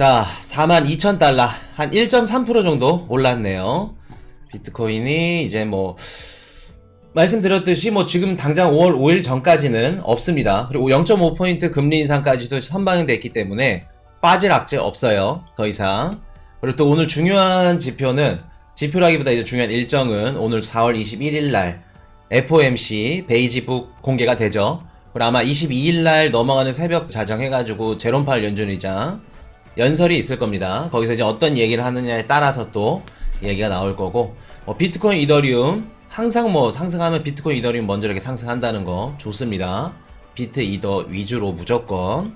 자, 42,000달러. 한 1.3% 정도 올랐네요. 비트코인이 이제 뭐, 말씀드렸듯이 뭐 지금 당장 5월 5일 전까지는 없습니다. 그리고 0.5포인트 금리 인상까지도 선반영됐기 때문에 빠질 악재 없어요. 더 이상. 그리고 또 오늘 중요한 지표라기보다 이제 중요한 일정은 오늘 4월 21일 날 FOMC 베이지북 공개가 되죠. 그리고 아마 22일 날 넘어가는 새벽 자정해가지고 제롬 파월 연준 의장 연설이 있을 겁니다. 거기서 이제 어떤 얘기를 하느냐에 따라서 또 얘기가 나올 거고, 비트코인, 이더리움 항상 뭐 상승하면 비트코인, 이더리움 먼저 이렇게 상승한다는 거 좋습니다. 비트, 이더 위주로 무조건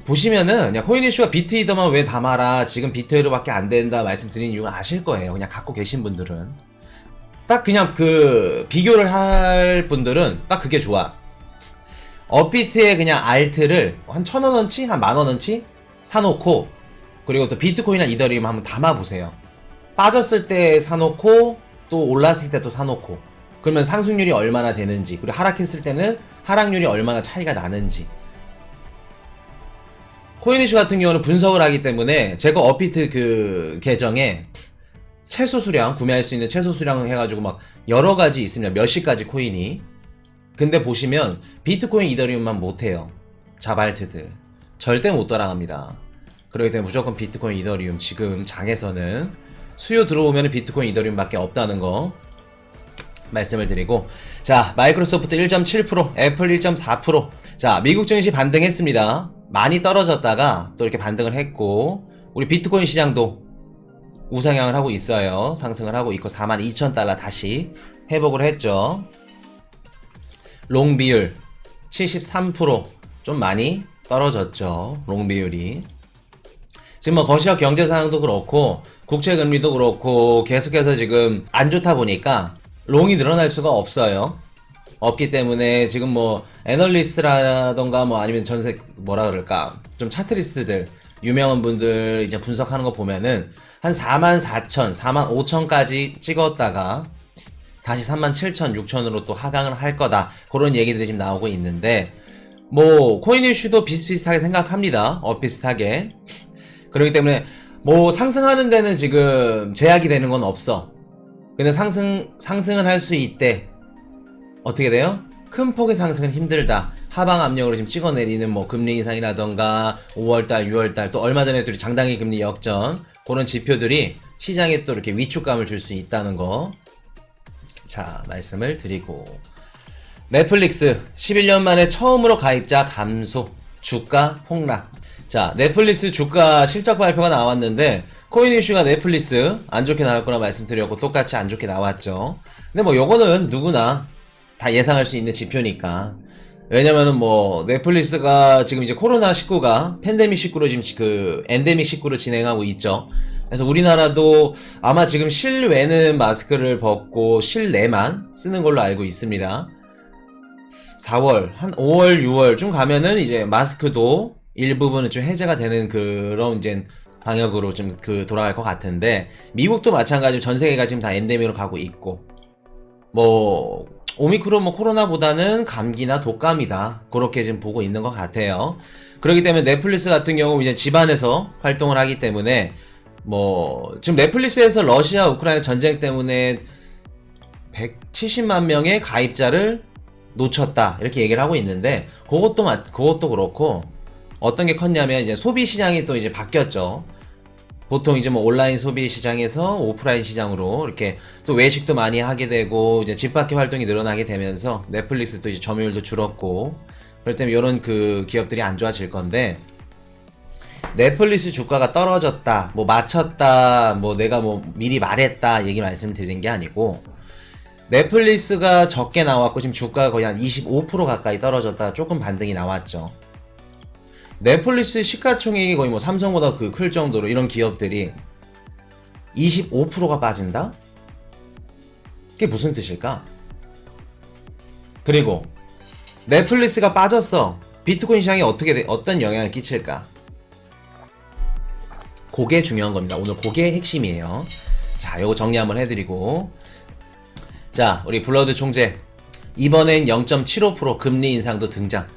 보시면은 그냥 코인 이슈가 비트, 이더만 왜 담아라, 지금 비트, 이더밖에 안 된다 말씀드린 이유는 아실 거예요. 그냥 갖고 계신 분들은 딱 그냥 그 비교를 할 분들은 딱 그게 좋아. 업비트에 그냥 알트를 한 1,000원어치, 한 10,000원어치 사놓고, 그리고 또 비트코인이나 이더리움 한번 담아보세요. 빠졌을 때 사놓고 또 올랐을 때 또 사놓고, 그러면 상승률이 얼마나 되는지, 그리고 하락했을 때는 하락률이 얼마나 차이가 나는지. 코인이슈 같은 경우는 분석을 하기 때문에 제가 업비트 그 계정에 최소 수량, 구매할 수 있는 최소 수량을 해가지고 막 여러가지 있습니다. 몇십 가지 코인이. 근데 보시면 비트코인, 이더리움만 못해요. 자발트들 절대 못 따라갑니다. 그렇기 때문에 무조건 비트코인, 이더리움 지금 장에서는 수요 들어오면 비트코인, 이더리움 밖에 없다는 거 말씀을 드리고, 자, 마이크로소프트 1.7%, 애플 1.4%. 자, 미국 증시 반등했습니다. 많이 떨어졌다가 또 이렇게 반등을 했고, 우리 비트코인 시장도 우상향을 하고 있어요. 상승을 하고 있고 42,000달러 다시 회복을 했죠. 롱 비율 73%, 좀 많이 떨어졌죠. 롱 비율이. 지금 뭐 거시적 경제 상황도 그렇고 국채 금리도 그렇고 계속해서 지금 안 좋다 보니까 롱이 늘어날 수가 없기 때문에 지금 뭐 애널리스트라던가 뭐 아니면 전세 뭐라 그럴까, 좀 차트리스트들 유명한 분들 이제 분석하는 거 보면은 한 44,000, 45,000까지 찍었다가 다시 37,000, 6,000으로 또 하강을 할 거다, 그런 얘기들이 지금 나오고 있는데, 뭐 코인 이슈도 비슷비슷하게 생각합니다. 비슷하게. 그렇기 때문에 뭐 상승하는 데는 지금 제약이 되는 건 없어. 근데 상승은 할 수 있대. 어떻게 돼요? 큰 폭의 상승은 힘들다. 하방 압력으로 지금 찍어내리는 뭐 금리 인상이라던가 5월달, 6월달, 또 얼마 전에 또 장단기 금리 역전, 그런 지표들이 시장에 또 이렇게 위축감을 줄 수 있다는 거, 자, 말씀을 드리고, 넷플릭스 11년 만에 처음으로 가입자 감소, 주가 폭락. 자, 넷플릭스 주가 실적 발표가 나왔는데 코인 이슈가 넷플릭스 안 좋게 나올 거라 말씀드렸고 똑같이 안 좋게 나왔죠. 근데 뭐 요거는 누구나 다 예상할 수 있는 지표니까. 왜냐면은 뭐 넷플릭스가 지금 이제 코로나19가 팬데믹 19로 지금 그 엔데믹 19로 진행하고 있죠. 그래서 우리나라도 아마 지금 실외는 마스크를 벗고 실내만 쓰는 걸로 알고 있습니다. 4월, 한 5월, 6월쯤 가면은 이제 마스크도 일부분은 좀 해제가 되는 그런 이제 방역으로 좀 돌아갈 것 같은데, 미국도 마찬가지로 전 세계가 지금 다 엔데믹으로 가고 있고, 뭐 오미크론 뭐 코로나보다는 감기나 독감이다, 그렇게 지금 보고 있는 것 같아요. 그렇기 때문에 넷플릭스 같은 경우 이제 집안에서 활동을 하기 때문에, 뭐 지금 넷플릭스에서 러시아 우크라이나 전쟁 때문에 170만 명의 가입자를 놓쳤다, 이렇게 얘기를 하고 있는데, 그것도 그렇고 어떤 게 컸냐면 이제 소비 시장이 또 이제 바뀌었죠. 보통 이제 뭐 온라인 소비 시장에서 오프라인 시장으로 이렇게 또 외식도 많이 하게 되고 이제 집 밖의 활동이 늘어나게 되면서 넷플릭스도 이제 점유율도 줄었고, 그렇기 때문에 이런 그 기업들이 안 좋아질 건데, 넷플릭스 주가가 떨어졌다, 뭐 맞췄다, 뭐 내가 뭐 미리 말했다 얘기 말씀드리는 게 아니고, 넷플릭스가 적게 나왔고 지금 주가가 거의 한 25% 가까이 떨어졌다 조금 반등이 나왔죠. 넷플릭스 시가총액이 거의 뭐 삼성보다 클 정도로 이런 기업들이 25%가 빠진다? 그게 무슨 뜻일까? 그리고 넷플릭스가 빠졌어. 비트코인 시장에 어떤 영향을 끼칠까? 그게 중요한 겁니다. 오늘 그게 핵심이에요. 자, 요거 정리 한번 해드리고, 자, 우리 블러드 총재 이번엔 0.75% 금리 인상도 등장.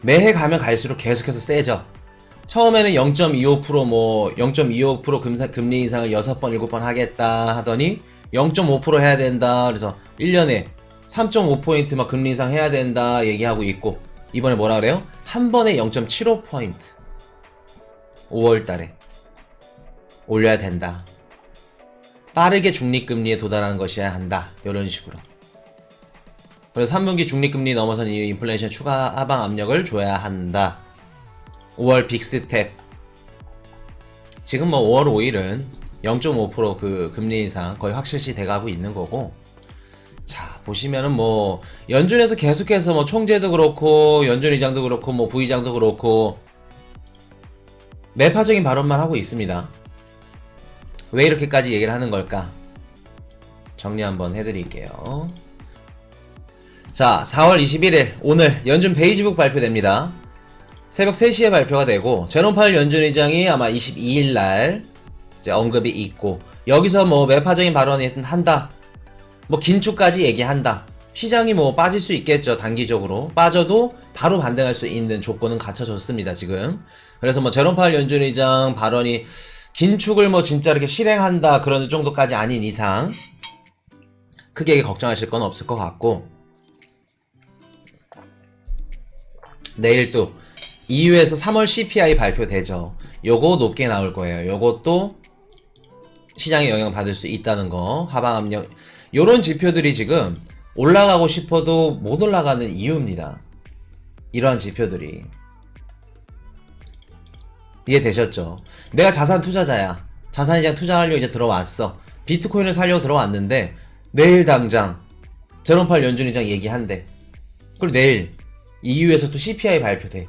매해 가면 갈수록 계속해서 세죠. 처음에는 0.25% 뭐 0.25% 금리 인상을 6번 7번 하겠다 하더니 0.5% 해야 된다. 그래서 1년에 3.5포인트 막 금리 인상 해야 된다 얘기하고 있고, 이번에 뭐라 그래요? 한 번에 0.75포인트 5월달에 올려야 된다. 빠르게 중립금리에 도달하는 것이어야 한다. 이런 식으로. 그래서 3분기 중립금리 넘어선 이후 인플레이션 추가 하방 압력을 줘야 한다. 5월 빅스텝. 지금 뭐 5월 5일은 0.5% 그 금리 인상 거의 확실시 돼가고 있는 거고, 자 보시면은 뭐 연준에서 계속해서 뭐 총재도 그렇고 연준 의장도 그렇고 뭐 부의장도 그렇고 매파적인 발언만 하고 있습니다. 왜 이렇게까지 얘기를 하는 걸까? 정리 한번 해드릴게요. 자, 4월 21일 오늘 연준 베이지북 발표됩니다. 새벽 3시에 발표가 되고, 제롬 파월 연준 의장이 아마 22일날 이제 언급이 있고, 여기서 뭐 매파적인 발언을 한다, 뭐 긴축까지 얘기한다. 시장이 뭐 빠질 수 있겠죠. 단기적으로 빠져도 바로 반등할 수 있는 조건은 갖춰졌습니다 지금. 그래서 뭐 제롬 파월 연준 의장 발언이 긴축을 뭐 진짜 이렇게 실행한다 그런 정도까지 아닌 이상 크게 걱정하실 건 없을 것 같고, 내일 또 EU에서 3월 CPI 발표되죠. 요거 높게 나올 거예요. 요것도 시장에 영향 받을 수 있다는 거, 하방 압력, 요런 지표들이 지금 올라가고 싶어도 못 올라가는 이유입니다. 이러한 지표들이. 이해되셨죠? 내가 자산 투자자야. 자산시장 투자하려고 이제 들어왔어. 비트코인을 사려고 들어왔는데 내일 당장 제롬 파월 연준 의장 얘기한대. 그리고 내일 EU에서 또 CPI 발표돼.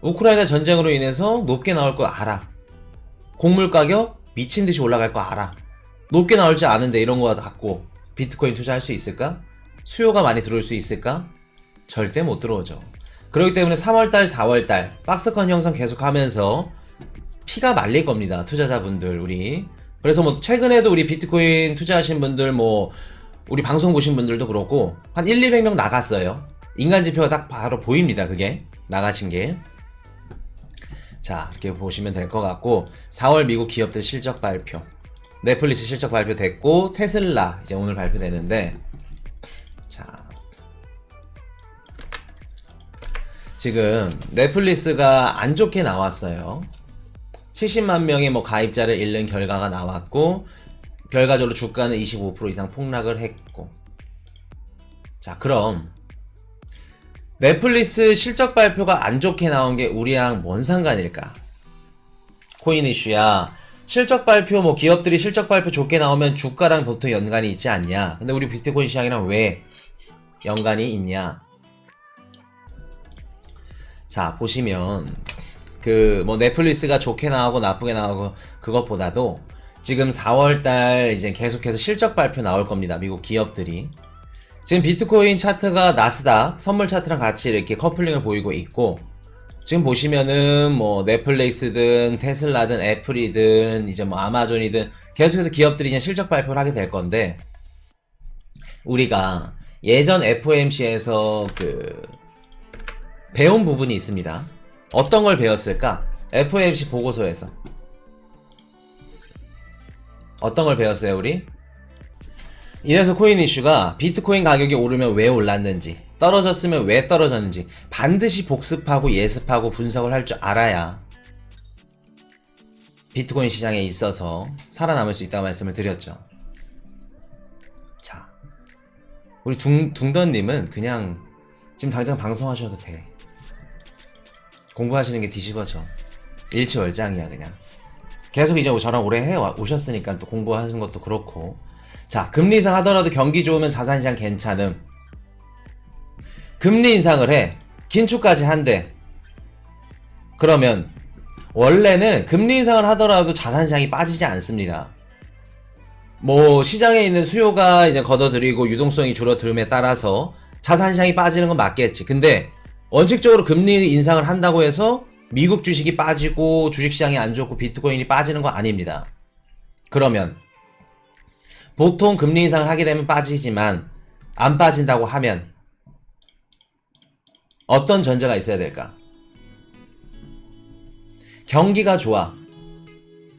우크라이나 전쟁으로 인해서 높게 나올 거 알아. 곡물 가격 미친듯이 올라갈 거 알아. 높게 나올지 아는데 이런 거 갖고 비트코인 투자할 수 있을까? 수요가 많이 들어올 수 있을까? 절대 못 들어오죠. 그렇기 때문에 3월달 4월달 박스권 형성 계속하면서 피가 말릴 겁니다. 투자자분들 우리. 그래서 뭐 최근에도 우리 비트코인 투자하신 분들, 뭐 우리 방송 보신 분들도 그렇고 한 1,200명 나갔어요. 인간 지표가 딱 바로 보입니다. 그게 나가신 게. 자, 이렇게 보시면 될 것 같고, 4월 미국 기업들 실적 발표, 넷플릭스 실적 발표됐고, 테슬라 이제 오늘 발표되는데, 자 지금 넷플릭스가 안 좋게 나왔어요. 70만 명의 뭐 가입자를 잃는 결과가 나왔고, 결과적으로 주가는 25% 이상 폭락을 했고. 자, 그럼 넷플릭스 실적 발표가 안 좋게 나온 게 우리랑 뭔 상관일까? 코인 이슈야. 실적 발표, 뭐 기업들이 실적 발표 좋게 나오면 주가랑 보통 연관이 있지 않냐? 근데 우리 비트코인 시장이랑 왜 연관이 있냐? 자, 보시면 그 뭐 넷플릭스가 좋게 나오고 나쁘게 나오고 그것보다도 지금 4월달 이제 계속해서 실적 발표 나올 겁니다. 미국 기업들이. 지금 비트코인 차트가 나스닥 선물 차트랑 같이 이렇게 커플링을 보이고 있고, 지금 보시면은 뭐 넷플릭스든 테슬라든 애플이든 이제 뭐 아마존이든 계속해서 기업들이 이제 실적 발표를 하게 될 건데, 우리가 예전 FOMC에서 그 배운 부분이 있습니다. 어떤 걸 배웠을까? FOMC 보고서에서 어떤 걸 배웠어요 우리? 이래서 코인 이슈가 비트코인 가격이 오르면 왜 올랐는지, 떨어졌으면 왜 떨어졌는지 반드시 복습하고 예습하고 분석을 할 줄 알아야 비트코인 시장에 있어서 살아남을 수 있다고 말씀을 드렸죠. 자, 우리 둥던님은 그냥 지금 당장 방송하셔도 돼. 공부하시는 게 뒤집어져. 일치월장이야 그냥. 계속 이제 저랑 오래 해 오셨으니까 또 공부하시는 것도 그렇고. 자, 금리 인상 하더라도 경기 좋으면 자산시장 괜찮음. 금리 인상을 해. 긴축까지 한대. 그러면 원래는 금리 인상을 하더라도 자산시장이 빠지지 않습니다. 뭐 시장에 있는 수요가 이제 걷어들이고 유동성이 줄어들음에 따라서 자산시장이 빠지는 건 맞겠지. 근데 원칙적으로 금리 인상을 한다고 해서 미국 주식이 빠지고 주식시장이 안 좋고 비트코인이 빠지는 거 아닙니다. 그러면 보통 금리 인상을 하게 되면 빠지지만 안 빠진다고 하면 어떤 전제가 있어야 될까? 경기가 좋아.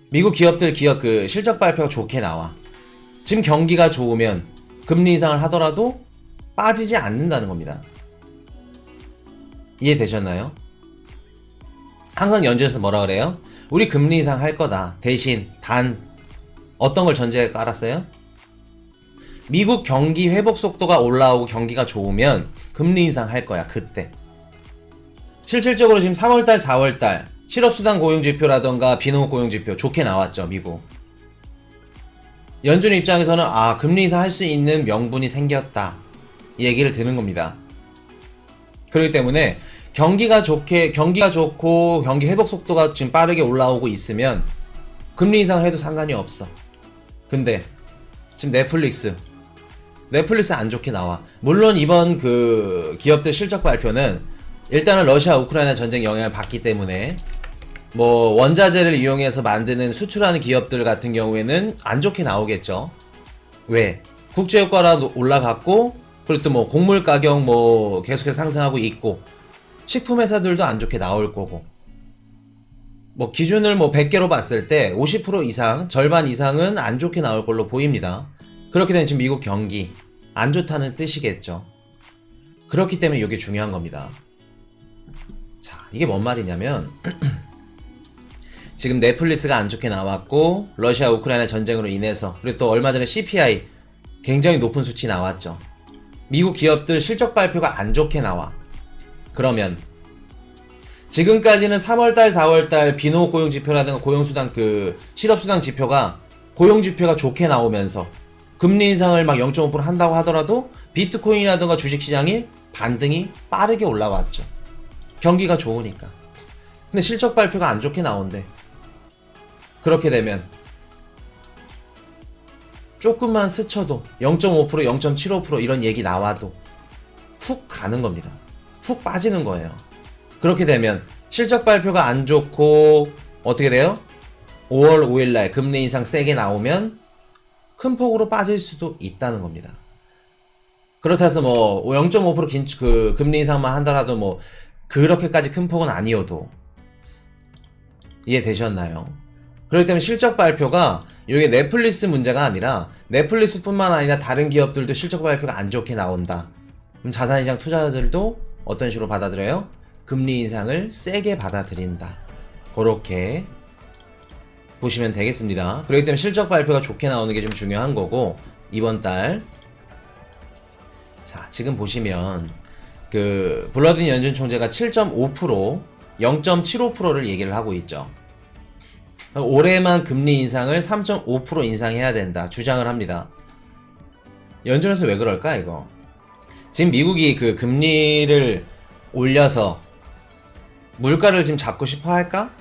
미국 기업들 기업 그 실적 발표가 좋게 나와. 지금 경기가 좋으면 금리 인상을 하더라도 빠지지 않는다는 겁니다. 이해되셨나요? 항상 연준에서 뭐라 그래요? 우리 금리 인상 할 거다. 대신 단 어떤 걸 전제에 깔았어요? 미국 경기 회복 속도가 올라오고 경기가 좋으면 금리 인상 할 거야. 그때. 실질적으로 지금 3월달, 4월달 실업수당 고용지표라던가 비농업 고용지표 좋게 나왔죠. 미국. 연준 입장에서는 금리 인상 할 수 있는 명분이 생겼다. 이 얘기를 드는 겁니다. 그렇기 때문에 경기가 좋고 경기 회복 속도가 지금 빠르게 올라오고 있으면 금리 인상을 해도 상관이 없어. 근데 지금 넷플릭스 안 좋게 나와. 물론 이번 그 기업들 실적 발표는 일단은 러시아 우크라이나 전쟁 영향을 받기 때문에 뭐 원자재를 이용해서 만드는 수출하는 기업들 같은 경우에는 안 좋게 나오겠죠. 왜? 국제유가가 올라갔고 그리고 또 뭐 곡물 가격 뭐 계속해서 상승하고 있고 식품 회사들도 안 좋게 나올 거고 뭐 기준을 뭐 100개로 봤을 때 50% 이상, 절반 이상은 안 좋게 나올 걸로 보입니다. 그렇게 되면 지금 미국 경기 안 좋다는 뜻이겠죠. 그렇기 때문에 이게 중요한 겁니다. 자, 이게 뭔 말이냐면 지금 넷플릭스가 안 좋게 나왔고 러시아 우크라이나 전쟁으로 인해서 그리고 또 얼마 전에 CPI 굉장히 높은 수치 나왔죠. 미국 기업들 실적 발표가 안 좋게 나와. 그러면 지금까지는 3월달, 4월달 비농업 고용지표라든가 고용수당 그 실업수당 지표가 고용지표가 좋게 나오면서 금리 인상을 막 0.5% 한다고 하더라도 비트코인이라든가 주식시장이 반등이 빠르게 올라왔죠. 경기가 좋으니까. 근데 실적 발표가 안 좋게 나온대. 그렇게 되면 조금만 스쳐도 0.5%, 0.75% 이런 얘기 나와도 훅 가는 겁니다. 훅 빠지는 거예요. 그렇게 되면 실적 발표가 안 좋고 어떻게 돼요? 5월 5일날 금리 인상 세게 나오면 큰 폭으로 빠질 수도 있다는 겁니다. 그렇다 해서 뭐 0.5% 그 금리 인상만 한다라도 뭐 그렇게까지 큰 폭은 아니어도 이해되셨나요? 그렇기 때문에 실적 발표가 이게 넷플릭스 문제가 아니라 넷플릭스뿐만 아니라 다른 기업들도 실적 발표가 안 좋게 나온다. 그럼 자산시장 투자자들도 어떤 식으로 받아들여요? 금리 인상을 세게 받아들인다. 그렇게 보시면 되겠습니다. 그렇기 때문에 실적 발표가 좋게 나오는 게 좀 중요한 거고 이번 달 자, 지금 보시면 그 블러든 연준 총재가 7.5%, 0.75%를 얘기를 하고 있죠. 올해만 금리 인상을 3.5% 인상해야 된다 주장을 합니다. 연준에서 왜 그럴까 이거? 지금 미국이 그 금리를 올려서 물가를 지금 잡고 싶어 할까?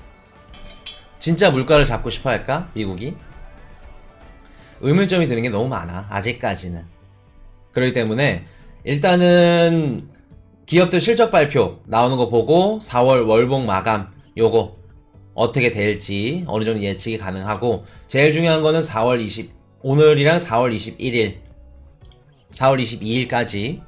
진짜 물가를 잡고 싶어 할까? 미국이? 의문점이 드는 게 너무 많아. 아직까지는. 그렇기 때문에 일단은 기업들 실적 발표 나오는 거 보고 4월 월봉 마감 요거 어떻게 될지 어느 정도 예측이 가능하고 제일 중요한 거는 4월 20 오늘이랑 4월 21일 4월 22일까지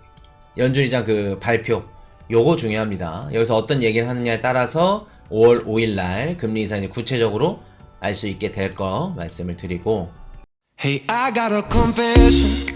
연준의장 그 발표 요거 중요합니다. 여기서 어떤 얘기를 하느냐에 따라서 5월 5일날 금리 인상 이제 구체적으로 알 수 있게 될 거 말씀을 드리고 Hey, I got a confession.